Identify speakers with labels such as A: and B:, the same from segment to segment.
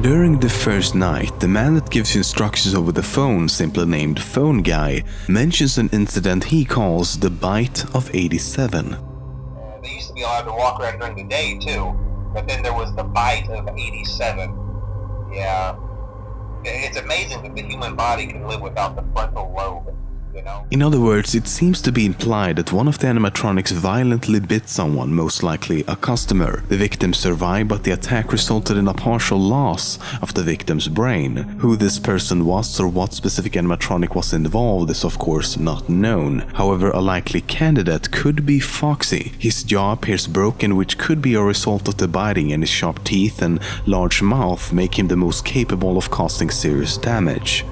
A: During the first night, the man that gives you instructions over the phone, simply named Phone Guy, mentions an incident he calls the Bite of 87.
B: They used to be allowed to walk around during the day too, but then there was the Bite of 87. Yeah. It's amazing that the human body can live without the frontal lobe.
A: In other words, it seems to be implied that one of the animatronics violently bit someone, most likely a customer. The victim survived, but the attack resulted in a partial loss of the victim's brain. Who this person was or what specific animatronic was involved is of course not known. However, a likely candidate could be Foxy. His jaw appears broken, which could be a result of the biting, and his sharp teeth and large mouth make him the most capable of causing serious damage.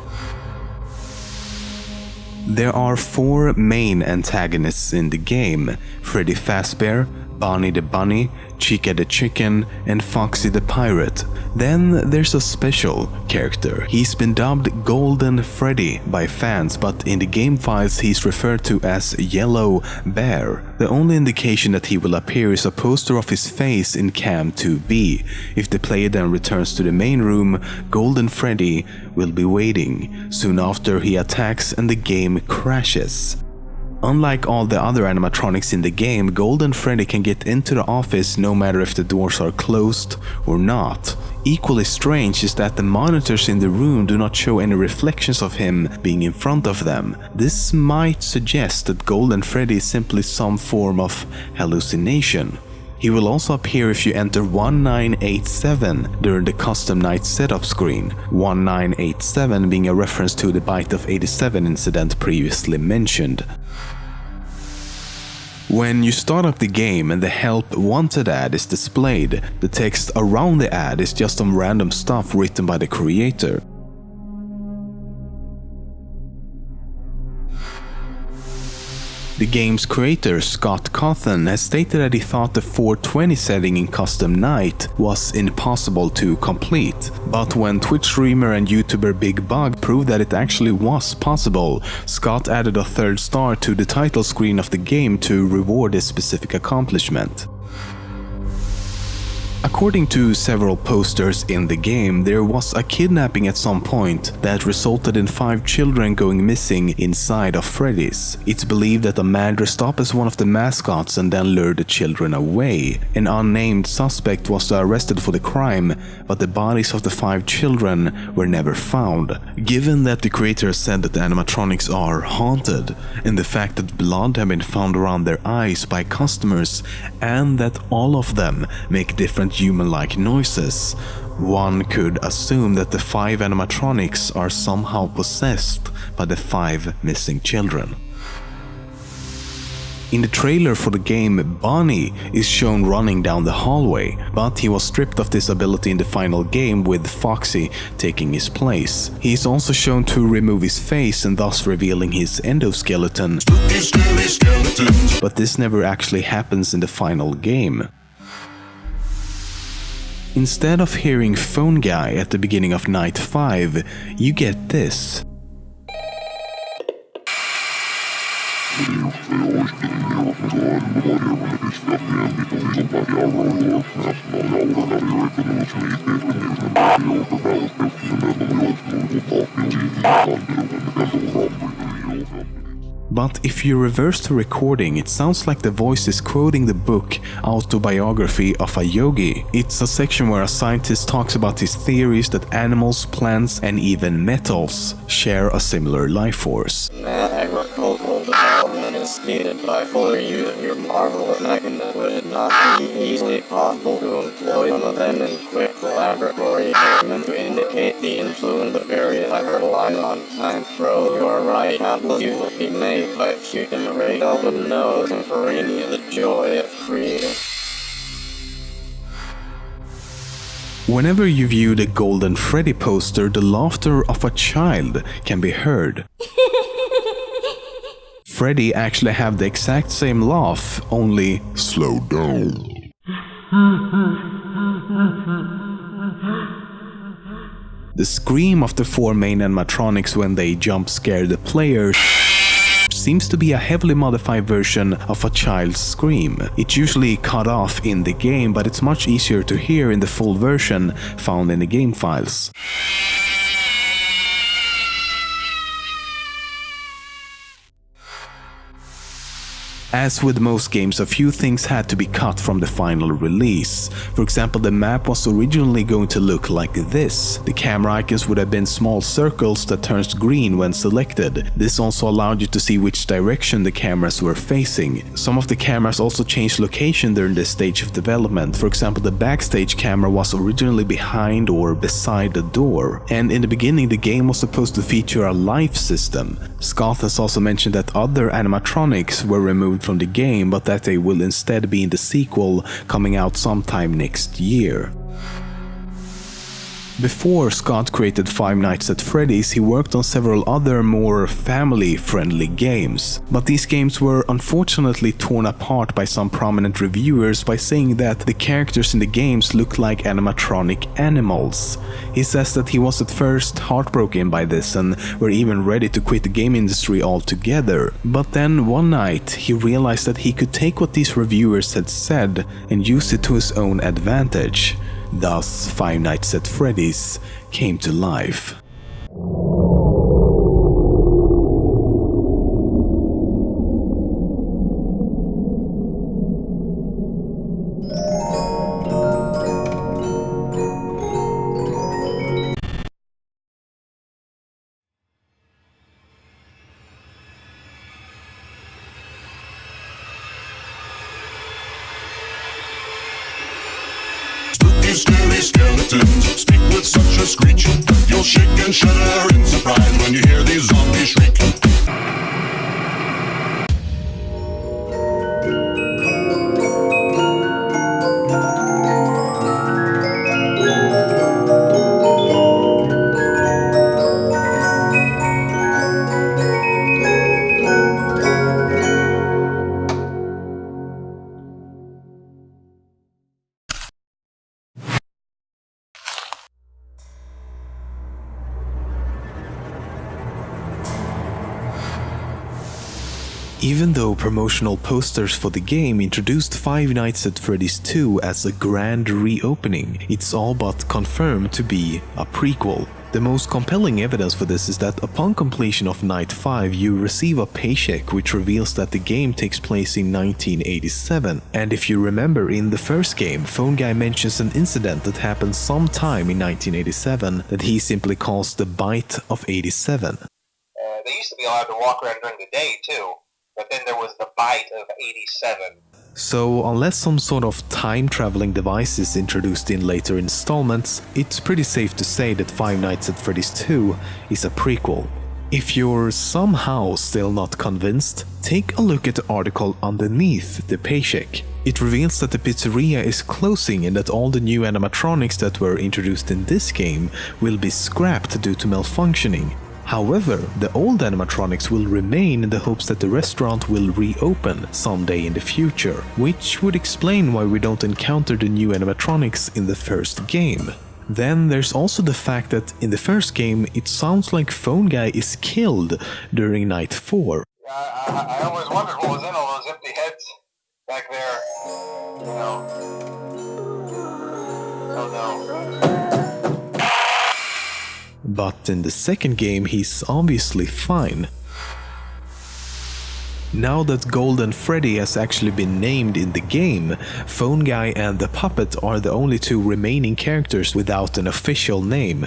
A: There are 4 main antagonists in the game: Freddy Fazbear, Bonnie the Bunny, Chica the Chicken, and Foxy the Pirate. Then there's a special character. He's been dubbed Golden Freddy by fans, but in the game files he's referred to as Yellow Bear. The only indication that he will appear is a poster of his face in Cam 2B. If the player then returns to the main room, Golden Freddy will be waiting. Soon after, he attacks and the game crashes. Unlike all the other animatronics in the game, Golden Freddy can get into the office no matter if the doors are closed or not. Equally strange is that the monitors in the room do not show any reflections of him being in front of them. This might suggest that Golden Freddy is simply some form of hallucination. He will also appear if you enter 1987 during the custom night setup screen, 1987 being a reference to the Bite of 87 incident previously mentioned. When you start up the game and the Help Wanted ad is displayed, the text around the ad is just some random stuff written by the creator. The game's creator, Scott Cawthon, has stated that he thought the 420 setting in Custom Night was impossible to complete. But when Twitch streamer and YouTuber Big Bug proved that it actually was possible, Scott added a 3rd star to the title screen of the game to reward this specific accomplishment. According to several posters in the game, there was a kidnapping at some point that resulted in 5 children going missing inside of Freddy's. It's believed that a man dressed up as one of the mascots and then lured the children away. An unnamed suspect was arrested for the crime, but the bodies of the 5 children were never found. Given that the creator said that the animatronics are haunted, and the fact that blood had been found around their eyes by customers, and that all of them make different human-like noises, one could assume that the 5 animatronics are somehow possessed by the 5 missing children. In the trailer for the game, Bonnie is shown running down the hallway, but he was stripped of this ability in the final game, with Foxy taking his place. He is also shown to remove his face and thus revealing his endoskeleton, but this never actually happens in the final game. Instead of hearing Phone Guy at the beginning of Night 5, you get this. But if you reverse the recording, it sounds like the voice is quoting the book Autobiography of a Yogi. It's a section where a scientist talks about his theories that animals, plants, and even metals share a similar life force.
C: Agricultural development is needed by fuller use of your marvelous mechanism. Would it not be easily possible to employ some of them in quick laboratory experiments to indicate the influence of various hyperlines on time? Bro, you are right. Apples you will be made by fusion array of nose and perennial the joy of creating.
A: Whenever you view the Golden Freddy poster, the laughter of a child can be heard. Freddy actually have the exact same laugh, only slowed down. The scream of the 4 main animatronics when they jump scare the player seems to be a heavily modified version of a child's scream. It's usually cut off in the game, but it's much easier to hear in the full version found in the game files. As with most games, a few things had to be cut from the final release. For example, the map was originally going to look like this. The camera icons would have been small circles that turns green when selected. This also allowed you to see which direction the cameras were facing. Some of the cameras also changed location during this stage of development. For example, the backstage camera was originally behind or beside the door. And in the beginning, the game was supposed to feature a life system. Scott has also mentioned that other animatronics were removed from the game, but that they will instead be in the sequel coming out sometime next year. Before Scott created Five Nights at Freddy's, he worked on several other more family-friendly games. But these games were unfortunately torn apart by some prominent reviewers by saying that the characters in the games looked like animatronic animals. He says that he was at first heartbroken by this and were even ready to quit the game industry altogether. But then one night he realized that he could take what these reviewers had said and use it to his own advantage. Thus, Five Nights at Freddy's came to life.
D: Scary skeletons speak with such a screech. You'll shake and shudder in surprise when you hear these zombies shriek.
A: Even though promotional posters for the game introduced Five Nights at Freddy's 2 as a grand reopening, it's all but confirmed to be a prequel. The most compelling evidence for this is that upon completion of Night 5 you receive a paycheck which reveals that the game takes place in 1987. And if you remember, in the first game, Phone Guy mentions an incident that happened sometime in 1987 that he simply calls the Bite of 87.
B: They used to be allowed to walk around during the day too. But then there was the Bite of 87.
A: So unless some sort of time-traveling device is introduced in later installments, it's pretty safe to say that Five Nights at Freddy's 2 is a prequel. If you're somehow still not convinced, take a look at the article underneath the paycheck. It reveals that the pizzeria is closing and that all the new animatronics that were introduced in this game will be scrapped due to malfunctioning. However, the old animatronics will remain in the hopes that the restaurant will reopen someday in the future, which would explain why we don't encounter the new animatronics in the first game. Then there's also the fact that in the first game it sounds like Phone Guy is killed during Night 4.
B: I always wondered what was in all those empty heads back there. You know. Oh no.
A: But in the second game he's obviously fine. Now that Golden Freddy has actually been named in the game, Phone Guy and the Puppet are the only two remaining characters without an official name.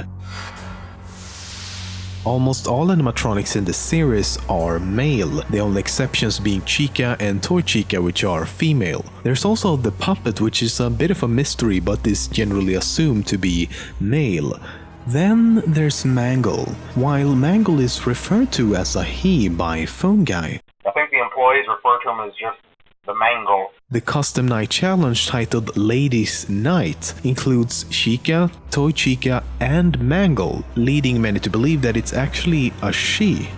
A: Almost all animatronics in the series are male, the only exceptions being Chica and Toy Chica, which are female. There's also the Puppet, which is a bit of a mystery but is generally assumed to be male. Then there's Mangle, while Mangle is referred to as a he by Phone Guy.
B: I think the employees refer to him as just the Mangle.
A: The custom night challenge titled Ladies Night includes Chica, Toy Chica and Mangle, leading many to believe that it's actually a she.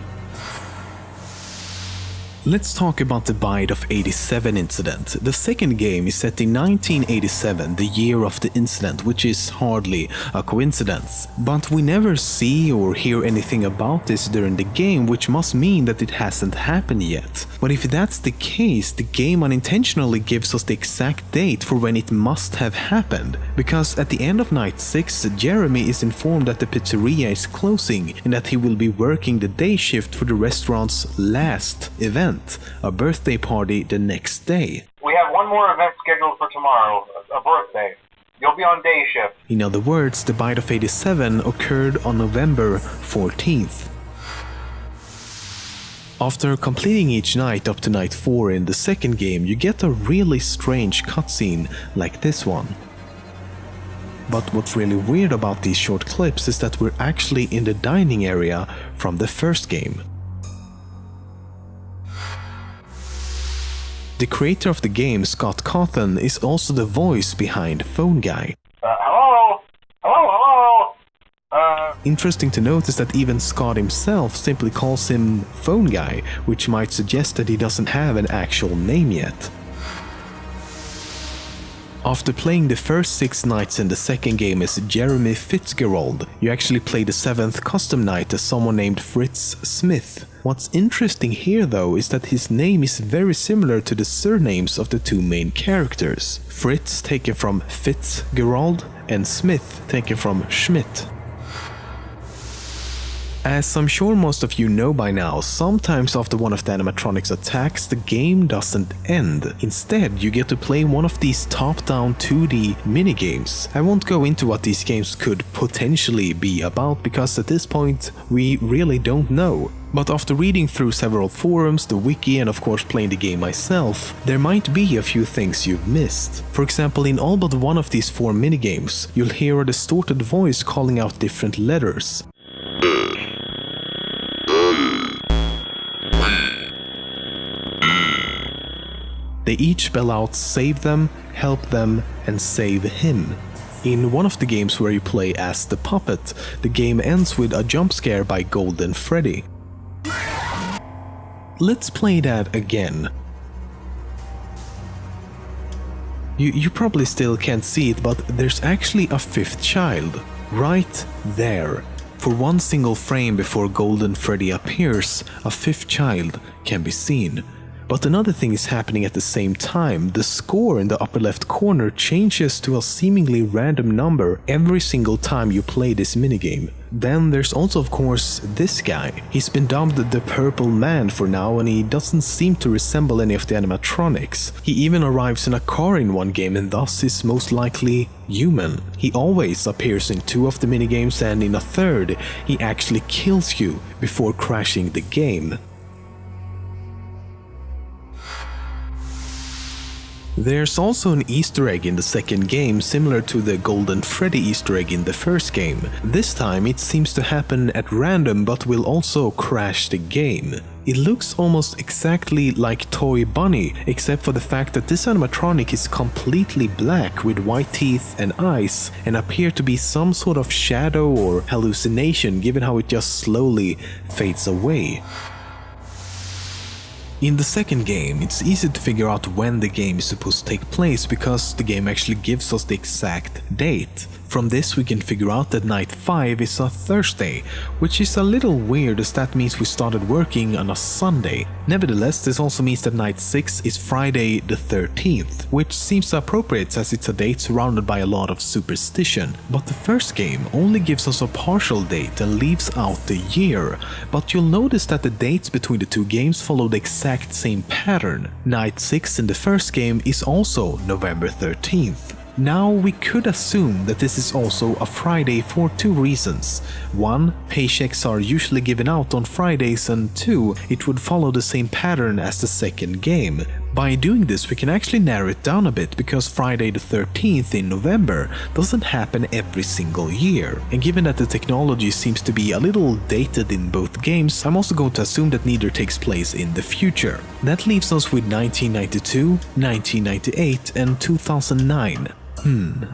A: Let's talk about the Bite of 87 incident. The second game is set in 1987, the year of the incident, which is hardly a coincidence. But we never see or hear anything about this during the game, which must mean that it hasn't happened yet. But if that's the case, the game unintentionally gives us the exact date for when it must have happened. Because at the end of night 6, Jeremy is informed that the pizzeria is closing and that he will be working the day shift for the restaurant's last event, a birthday party the next day.
B: We have one more event scheduled for tomorrow, a birthday. You'll be on day shift.
A: In other words, the Bite of 87 occurred on November 14th. After completing each night up to night 4 in the second game, you get a really strange cutscene like this one. But what's really weird about these short clips is that we're actually in the dining area from the first game. The creator of the game, Scott Cawthon, is also the voice behind Phone Guy.
B: Hello?
A: Interesting to note is that even Scott himself simply calls him Phone Guy, which might suggest that he doesn't have an actual name yet. After playing the first 6 nights in the second game as Jeremy Fitzgerald, you actually play the 7th custom night as someone named Fritz Smith. What's interesting here though is that his name is very similar to the surnames of the 2 main characters. Fritz taken from Fitzgerald and Smith taken from Schmidt. As I'm sure most of you know by now, sometimes after one of the animatronics attacks, the game doesn't end. Instead, you get to play one of these top-down 2D minigames. I won't go into what these games could potentially be about because at this point we really don't know. But after reading through several forums, the wiki and of course playing the game myself, there might be a few things you've missed. For example, in all but one of these 4 minigames, you'll hear a distorted voice calling out different letters. They each spell out save them, help them, and save him. In one of the games where you play as the puppet, the game ends with a jump scare by Golden Freddy. Let's play that again. You probably still can't see it, but there's actually a 5th child. Right there. For one single frame before Golden Freddy appears, a 5th child can be seen. But another thing is happening at the same time. The score in the upper left corner changes to a seemingly random number every single time you play this minigame. Then there's also of course this guy. He's been dubbed the Purple Man for now and he doesn't seem to resemble any of the animatronics. He even arrives in a car in one game and thus is most likely human. He always appears in 2 of the minigames and in a 3rd he actually kills you before crashing the game. There's also an Easter egg in the second game similar to the Golden Freddy Easter egg in the first game. This time it seems to happen at random but will also crash the game. It looks almost exactly like Toy Bunny, except for the fact that this animatronic is completely black with white teeth and eyes and appear to be some sort of shadow or hallucination given how it just slowly fades away. In the second game, it's easy to figure out when the game is supposed to take place because the game actually gives us the exact date. From this we can figure out that night 5 is a Thursday, which is a little weird as that means we started working on a Sunday. Nevertheless, this also means that night 6 is Friday the 13th, which seems appropriate as it's a date surrounded by a lot of superstition. But the first game only gives us a partial date and leaves out the year, but you'll notice that the dates between the 2 games follow the exact same pattern. Night 6 in the first game is also November 13th. Now, we could assume that this is also a Friday for 2 reasons. 1, paychecks are usually given out on Fridays, and 2, it would follow the same pattern as the second game. By doing this, we can actually narrow it down a bit because Friday the 13th in November doesn't happen every single year. And given that the technology seems to be a little dated in both games, I'm also going to assume that neither takes place in the future. That leaves us with 1992, 1998 and 2009.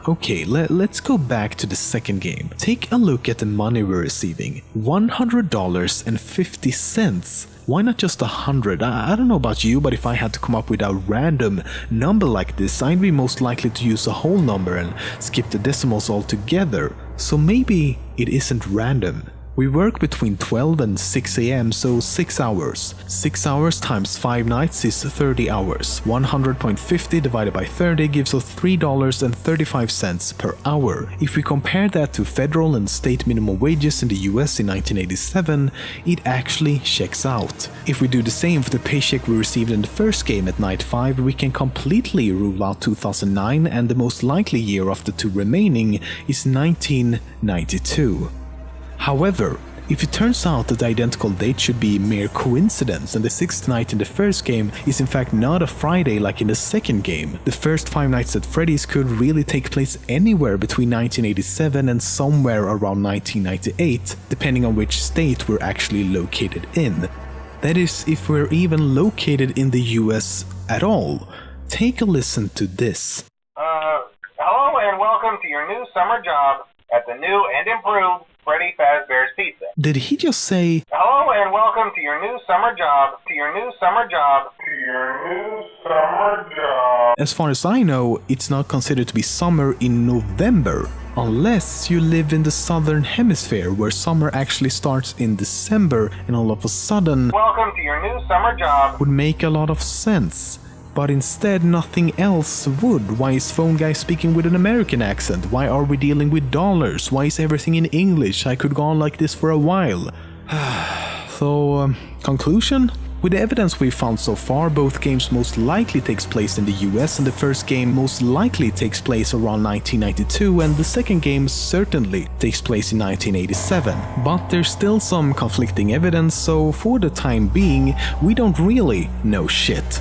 A: Okay, let's go back to the second game. Take a look at the money we're receiving. $100.50. why not just 100? I don't know about you, but if I had to come up with a random number like this, I'd be most likely to use a whole number and skip the decimals altogether. So maybe it isn't random. We work between 12 and 6 AM, so 6 hours. 6 hours times 5 nights is 30 hours. 100.50 divided by 30 gives us $3.35 per hour. If we compare that to federal and state minimum wages in the US in 1987, it actually checks out. If we do the same for the paycheck we received in the first game at night 5, we can completely rule out 2009, and the most likely year of the two remaining is 1992. However, if it turns out that the identical date should be mere coincidence and the 6th night in the first game is in fact not a Friday like in the second game, the first 5 nights at Freddy's could really take place anywhere between 1987 and somewhere around 1998, depending on which state we're actually located in. That is, if we're even located in the US at all. Take a listen to this.
B: Hello and welcome to your new summer job at the new and improved Freddy Fazbear's Pizza.
A: Did he just say,
B: hello and welcome to your new summer job,
A: As far as I know, it's not considered to be summer in November, unless you live in the southern hemisphere where summer actually starts in December and all of a sudden,
B: welcome to your new summer job,
A: would make a lot of sense. But instead nothing else would. Why is Phone Guy speaking with an American accent? Why are we dealing with dollars? Why is everything in English? I could go on like this for a while. So, conclusion? With the evidence we've found so far, both games most likely takes place in the US, and the first game most likely takes place around 1992, and the second game certainly takes place in 1987. But there's still some conflicting evidence, so for the time being, we don't really know shit.